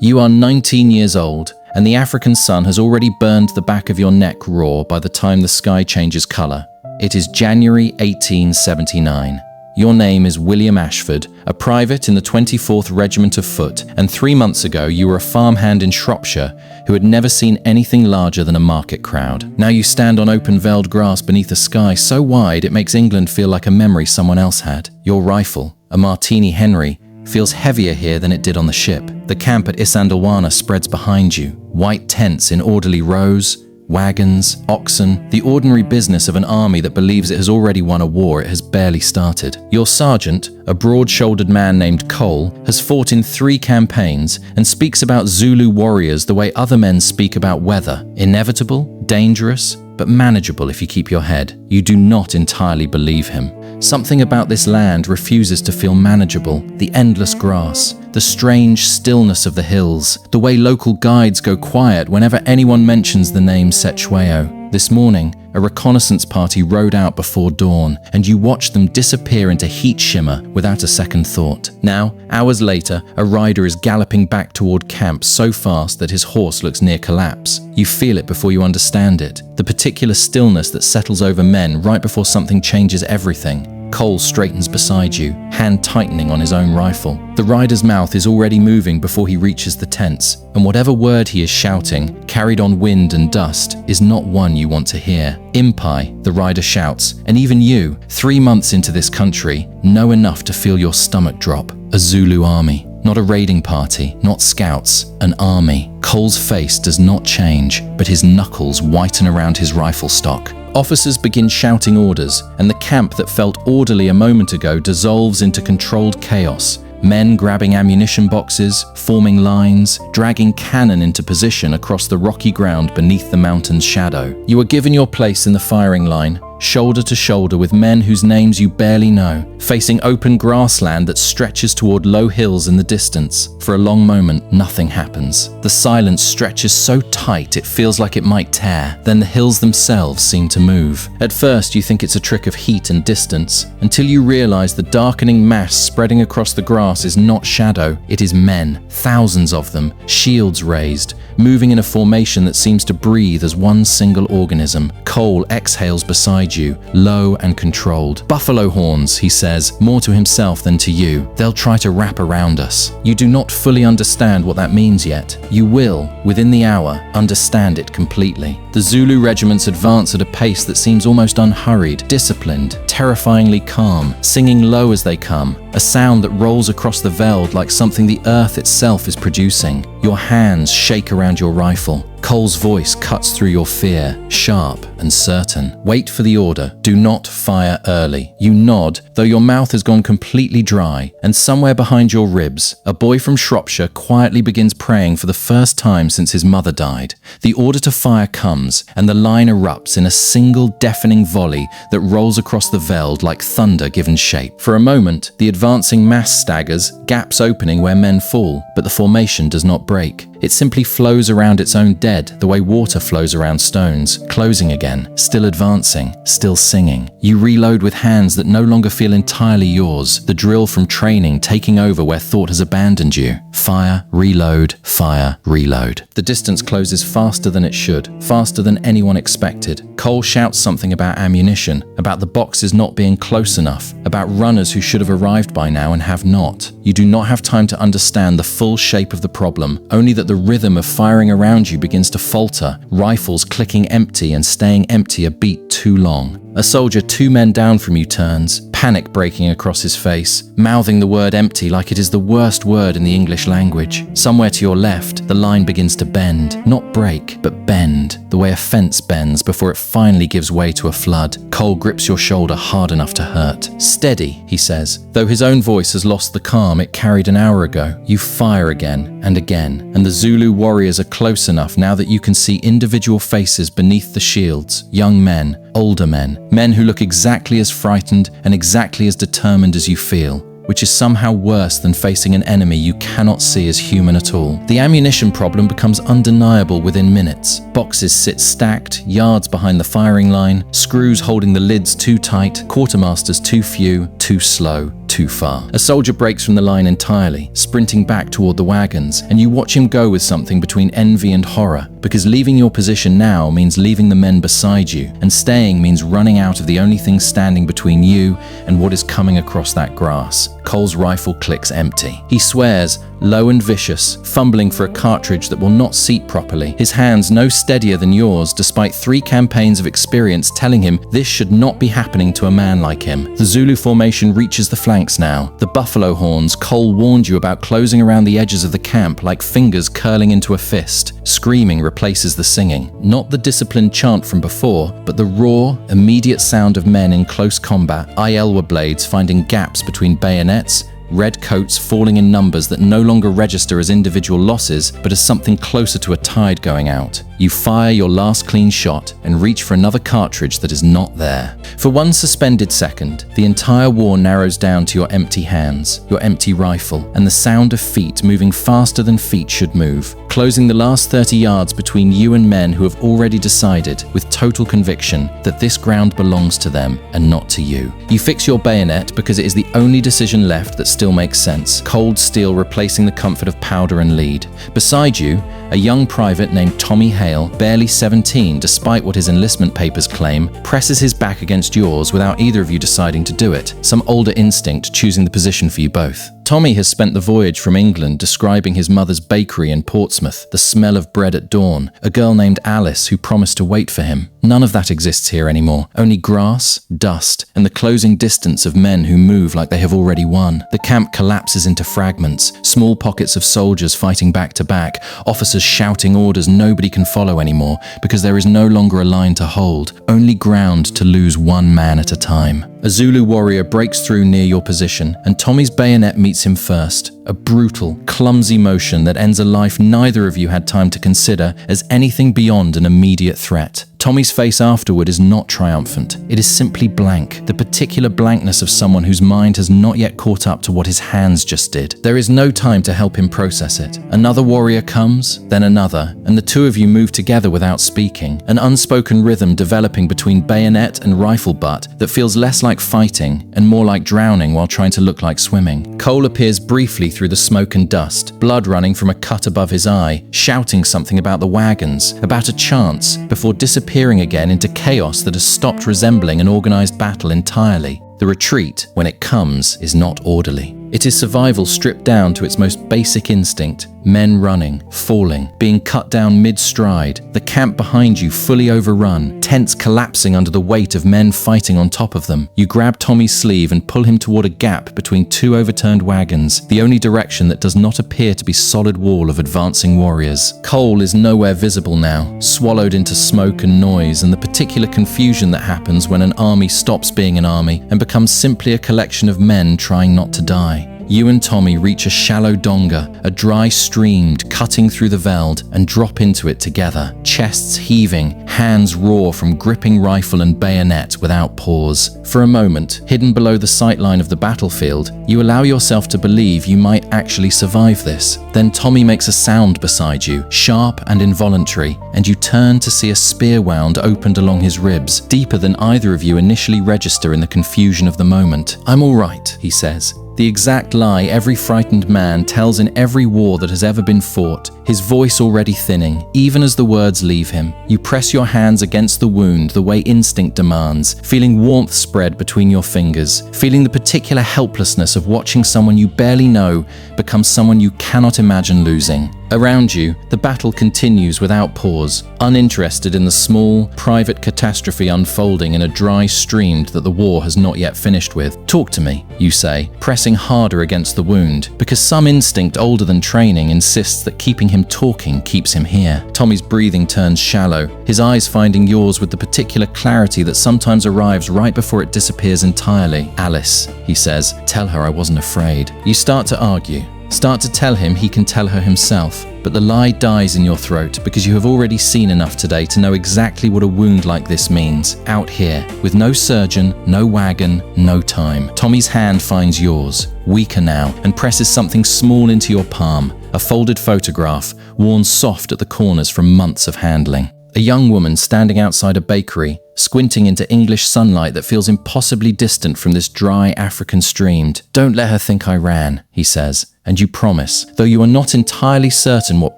You are 19 years old, and the African sun has already burned the back of your neck raw by the time the sky changes colour. It is January 1879. Your name is William Ashford, a private in the 24th Regiment of Foot, and 3 months ago you were a farmhand in Shropshire who had never seen anything larger than a market crowd. Now you stand on open veld grass beneath a sky so wide it makes England feel like a memory someone else had. Your rifle, a Martini Henry, feels heavier here than it did on the ship. The camp at Isandlwana spreads behind you, white tents in orderly rows, wagons, oxen, the ordinary business of an army that believes it has already won a war it has barely started. Your sergeant, a broad-shouldered man named Cole, has fought in 3 campaigns and speaks about Zulu warriors the way other men speak about weather. Inevitable, dangerous, but manageable if you keep your head. You do not entirely believe him. Something about this land refuses to feel manageable. The endless grass, the strange stillness of the hills, the way local guides go quiet whenever anyone mentions the name Setchwayo. This morning, a reconnaissance party rode out before dawn, and you watched them disappear into heat shimmer without a second thought. Now, hours later, a rider is galloping back toward camp so fast that his horse looks near collapse. You feel it before you understand it, the particular stillness that settles over men right before something changes everything. Cole straightens beside you, hand tightening on his own rifle. The rider's mouth is already moving before he reaches the tents, and whatever word he is shouting, carried on wind and dust, is not one you want to hear. Impai, the rider shouts, and even you, 3 months into this country, know enough to feel your stomach drop. A Zulu army. Not a raiding party, not scouts, an army. Cole's face does not change, but his knuckles whiten around his rifle stock. Officers begin shouting orders, and the camp that felt orderly a moment ago dissolves into controlled chaos. Men grabbing ammunition boxes, forming lines, dragging cannon into position across the rocky ground beneath the mountain's shadow. You are given your place in the firing line, shoulder to shoulder with men whose names you barely know, facing open grassland that stretches toward low hills in the distance. For a long moment, nothing happens. The silence stretches so tight it feels like it might tear. Then the hills themselves seem to move. At first, you think it's a trick of heat and distance, until you realize the darkening mass spreading across the grass is not shadow, it is men, thousands of them, shields raised, moving in a formation that seems to breathe as one single organism. Cole exhales beside you, low and controlled. Buffalo horns, he says, more to himself than to you. They'll try to wrap around us. You do not fully understand what that means yet. You will, within the hour, understand it completely. The Zulu regiments advance at a pace that seems almost unhurried, disciplined, terrifyingly calm, singing low as they come, a sound that rolls across the veld like something the earth itself is producing. Your hands shake around your rifle. Cole's voice cuts through your fear, sharp and certain. Wait for the order. Do not fire early. You nod, though your mouth has gone completely dry, and somewhere behind your ribs, a boy from Shropshire quietly begins praying for the first time since his mother died. The order to fire comes, and the line erupts in a single deafening volley that rolls across the veld like thunder given shape. For a moment, the advancing mass staggers, gaps opening where men fall, but the formation does not break. It simply flows around its own dead the way water flows around stones, closing again, still advancing, still singing. You reload with hands that no longer feel entirely yours, the drill from training taking over where thought has abandoned you. Fire, reload, fire, reload. The distance closes faster than it should, faster than anyone expected. Cole shouts something about ammunition, about the boxes not being close enough, about runners who should have arrived by now and have not. You do not have time to understand the full shape of the problem, only that the rhythm of firing around you begins to falter, rifles clicking empty and staying empty a beat too long. A soldier 2 men down from you turns, panic breaking across his face, mouthing the word empty like it is the worst word in the English language. Somewhere to your left, the line begins to bend, not break, but bend, the way a fence bends before it finally gives way to a flood. Cole grips your shoulder hard enough to hurt. Steady, he says, though his own voice has lost the calm it carried an hour ago. You fire again, and the Zulu warriors are close enough now that you can see individual faces beneath the shields, young men, older men who look exactly as frightened and exactly as determined as you feel, which is somehow worse than facing an enemy you cannot see as human at all. The ammunition problem becomes undeniable within minutes. Boxes sit stacked, yards behind the firing line, screws holding the lids too tight, quartermasters too few, too slow. too far. A soldier breaks from the line entirely, sprinting back toward the wagons, and you watch him go with something between envy and horror, because leaving your position now means leaving the men beside you, and staying means running out of the only thing standing between you and what is coming across that grass. Cole's rifle clicks empty. He swears, low and vicious, fumbling for a cartridge that will not seat properly, his hands no steadier than yours despite 3 campaigns of experience telling him this should not be happening to a man like him. The Zulu formation reaches the flanks now. The buffalo horns Cole warned you about closing around the edges of the camp like fingers curling into a fist. Screaming replaces the singing. Not the disciplined chant from before, but the raw, immediate sound of men in close combat, Iowa blades finding gaps between bayonets, red coats falling in numbers that no longer register as individual losses, but as something closer to a tide going out. You fire your last clean shot and reach for another cartridge that is not there. For one suspended second, the entire war narrows down to your empty hands, your empty rifle, and the sound of feet moving faster than feet should move, closing the last 30 yards between you and men who have already decided, with total conviction, that this ground belongs to them and not to you. You fix your bayonet because it is the only decision left that still makes sense, cold steel replacing the comfort of powder and lead. Beside you, a young private named Tommy Hale, barely 17 despite what his enlistment papers claim, presses his back against yours without either of you deciding to do it, some older instinct choosing the position for you both. Tommy has spent the voyage from England describing his mother's bakery in Portsmouth, the smell of bread at dawn, a girl named Alice who promised to wait for him. None of that exists here anymore, only grass, dust, and the closing distance of men who move like they have already won. The camp collapses into fragments, small pockets of soldiers fighting back to back, officers shouting orders nobody can follow anymore because there is no longer a line to hold, only ground to lose one man at a time. A Zulu warrior breaks through near your position, and Tommy's bayonet meets him first, a brutal, clumsy motion that ends a life neither of you had time to consider as anything beyond an immediate threat. Tommy's face afterward is not triumphant. It is simply blank, the particular blankness of someone whose mind has not yet caught up to what his hands just did. There is no time to help him process it. Another warrior comes, then another, and the two of you move together without speaking, an unspoken rhythm developing between bayonet and rifle butt that feels less like fighting and more like drowning while trying to look like swimming. Cole appears briefly through the smoke and dust, blood running from a cut above his eye, shouting something about the wagons, about a chance, before disappearing again into chaos that has stopped resembling an organized battle entirely. The retreat, when it comes, is not orderly. It is survival stripped down to its most basic instinct, men running, falling, being cut down mid-stride, the camp behind you fully overrun, tents collapsing under the weight of men fighting on top of them. You grab Tommy's sleeve and pull him toward a gap between 2 overturned wagons, the only direction that does not appear to be solid wall of advancing warriors. Cole is nowhere visible now, swallowed into smoke and noise and the particular confusion that happens when an army stops being an army and becomes simply a collection of men trying not to die. You and Tommy reach a shallow donga, a dry streambed cutting through the veld, and drop into it together, chests heaving, hands raw from gripping rifle and bayonet without pause. For a moment, hidden below the sightline of the battlefield, you allow yourself to believe you might actually survive this. Then Tommy makes a sound beside you, sharp and involuntary, and you turn to see a spear wound opened along his ribs, deeper than either of you initially register in the confusion of the moment. "I'm all right," he says. The exact lie every frightened man tells in every war that has ever been fought, his voice already thinning, even as the words leave him. You press your hands against the wound the way instinct demands, feeling warmth spread between your fingers, feeling the particular helplessness of watching someone you barely know become someone you cannot imagine losing. Around you, the battle continues without pause, uninterested in the small, private catastrophe unfolding in a dry stream that the war has not yet finished with. "Talk to me," you say, pressing harder against the wound, because some instinct older than training insists that keeping him talking keeps him here. Tommy's breathing turns shallow, his eyes finding yours with the particular clarity that sometimes arrives right before it disappears entirely. "Alice," he says, "tell her I wasn't afraid." You start to argue. Start to tell him he can tell her himself, but the lie dies in your throat because you have already seen enough today to know exactly what a wound like this means. Out here, with no surgeon, no wagon, no time. Tommy's hand finds yours, weaker now, and presses something small into your palm, a folded photograph, worn soft at the corners from months of handling. A young woman standing outside a bakery, squinting into English sunlight that feels impossibly distant from this dry African streambed. "Don't let her think I ran," he says, "and you promise, though you are not entirely certain what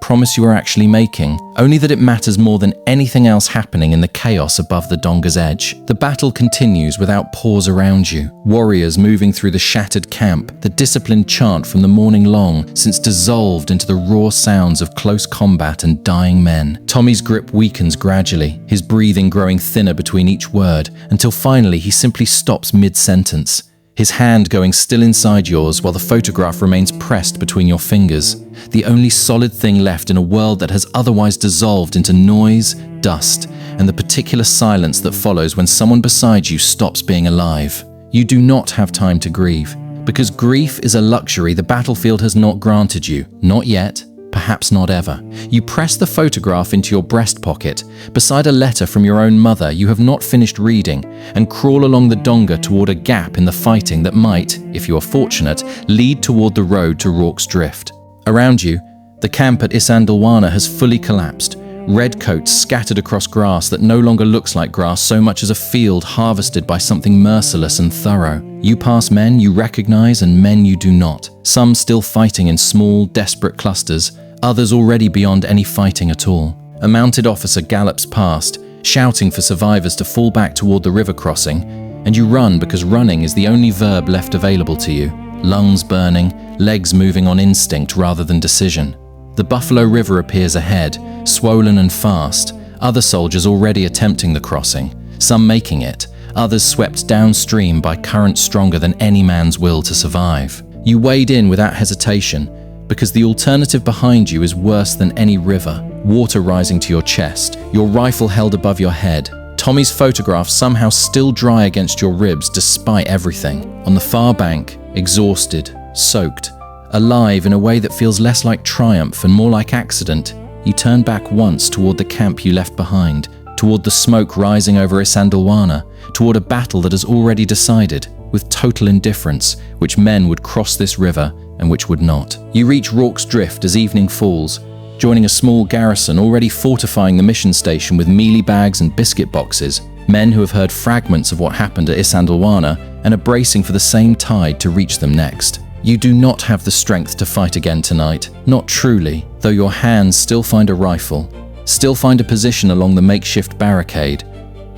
promise you are actually making, only that it matters more than anything else happening in the chaos above the Donga's edge." The battle continues without pause around you. Warriors moving through the shattered camp, the disciplined chant from the morning long since dissolved into the raw sounds of close combat and dying men. Tommy's grip weakens gradually, his breathing growing thinner between each word, until finally he simply stops mid-sentence, his hand going still inside yours while the photograph remains pressed between your fingers, the only solid thing left in a world that has otherwise dissolved into noise, dust, and the particular silence that follows when someone beside you stops being alive. You do not have time to grieve, because grief is a luxury the battlefield has not granted you, not yet, perhaps not ever. You press the photograph into your breast pocket, beside a letter from your own mother you have not finished reading, and crawl along the Donga toward a gap in the fighting that might, if you are fortunate, lead toward the road to Rorke's Drift. Around you, the camp at Isandlwana has fully collapsed, redcoats scattered across grass that no longer looks like grass so much as a field harvested by something merciless and thorough. You pass men you recognize and men you do not, some still fighting in small, desperate clusters, others already beyond any fighting at all. A mounted officer gallops past, shouting for survivors to fall back toward the river crossing, and you run because running is the only verb left available to you, lungs burning, legs moving on instinct rather than decision. The Buffalo River appears ahead, swollen and fast, other soldiers already attempting the crossing, some making it, others swept downstream by currents stronger than any man's will to survive. You wade in without hesitation, because the alternative behind you is worse than any river, water rising to your chest, your rifle held above your head, Tommy's photograph somehow still dry against your ribs despite everything. On the far bank, exhausted, soaked, alive in a way that feels less like triumph and more like accident, you turn back once toward the camp you left behind, toward the smoke rising over Isandlwana, toward a battle that has already decided, with total indifference, which men would cross this river and which would not. You reach Rorke's Drift as evening falls, joining a small garrison already fortifying the mission station with mealie bags and biscuit boxes, men who have heard fragments of what happened at Isandlwana and are bracing for the same tide to reach them next. You do not have the strength to fight again tonight, not truly, though your hands still find a rifle, still find a position along the makeshift barricade,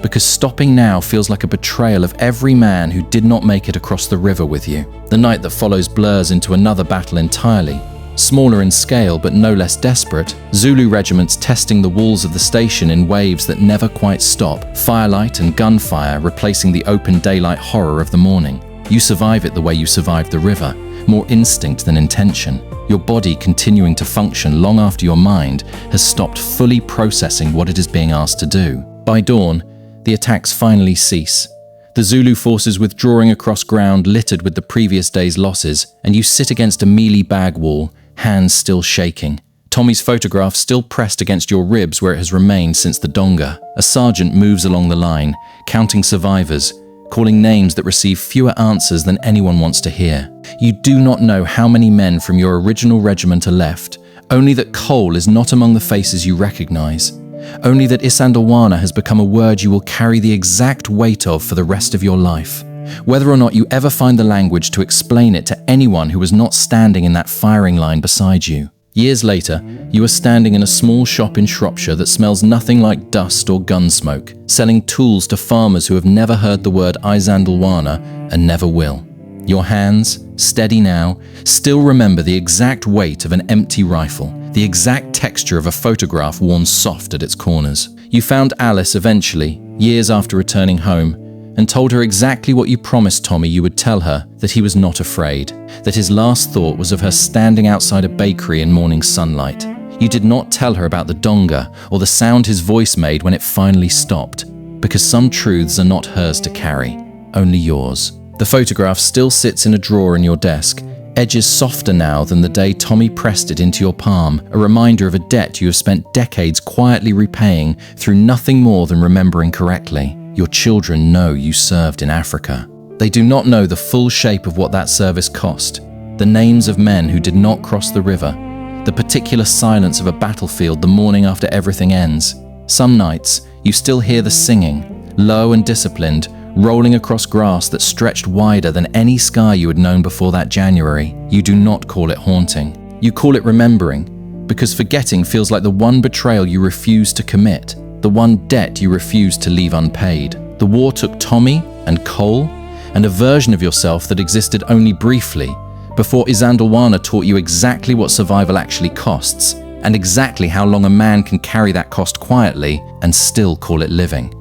because stopping now feels like a betrayal of every man who did not make it across the river with you. The night that follows blurs into another battle entirely, smaller in scale but no less desperate, Zulu regiments testing the walls of the station in waves that never quite stop, firelight and gunfire replacing the open daylight horror of the morning. You survive it the way you survived the river, more instinct than intention, your body continuing to function long after your mind has stopped fully processing what it is being asked to do. By dawn, the attacks finally cease. The Zulu forces withdrawing across ground littered with the previous day's losses, and you sit against a mealie bag wall, hands still shaking. Tommy's photograph still pressed against your ribs where it has remained since the Donga. A sergeant moves along the line, counting survivors, calling names that receive fewer answers than anyone wants to hear. You do not know how many men from your original regiment are left, only that coal is not among the faces you recognize. Only that Isandlwana has become a word you will carry the exact weight of for the rest of your life. Whether or not you ever find the language to explain it to anyone who was not standing in that firing line beside you. Years later, you are standing in a small shop in Shropshire that smells nothing like dust or gun smoke, selling tools to farmers who have never heard the word Isandlwana and never will. Your hands, steady now, still remember the exact weight of an empty rifle, the exact texture of a photograph worn soft at its corners. You found Alice eventually, years after returning home, and told her exactly what you promised Tommy you would tell her, that he was not afraid, that his last thought was of her standing outside a bakery in morning sunlight. You did not tell her about the Donga or the sound his voice made when it finally stopped, because some truths are not hers to carry, only yours. The photograph still sits in a drawer in your desk, edges softer now than the day Tommy pressed it into your palm, a reminder of a debt you have spent decades quietly repaying through nothing more than remembering correctly. Your children know you served in Africa. They do not know the full shape of what that service cost, the names of men who did not cross the river, the particular silence of a battlefield the morning after everything ends. Some nights, you still hear the singing, low and disciplined, rolling across grass that stretched wider than any sky you had known before that January, you do not call it haunting. You call it remembering, because forgetting feels like the one betrayal you refuse to commit, the one debt you refuse to leave unpaid. The war took Tommy and Cole and a version of yourself that existed only briefly, before Isandlwana taught you exactly what survival actually costs, and exactly how long a man can carry that cost quietly and still call it living.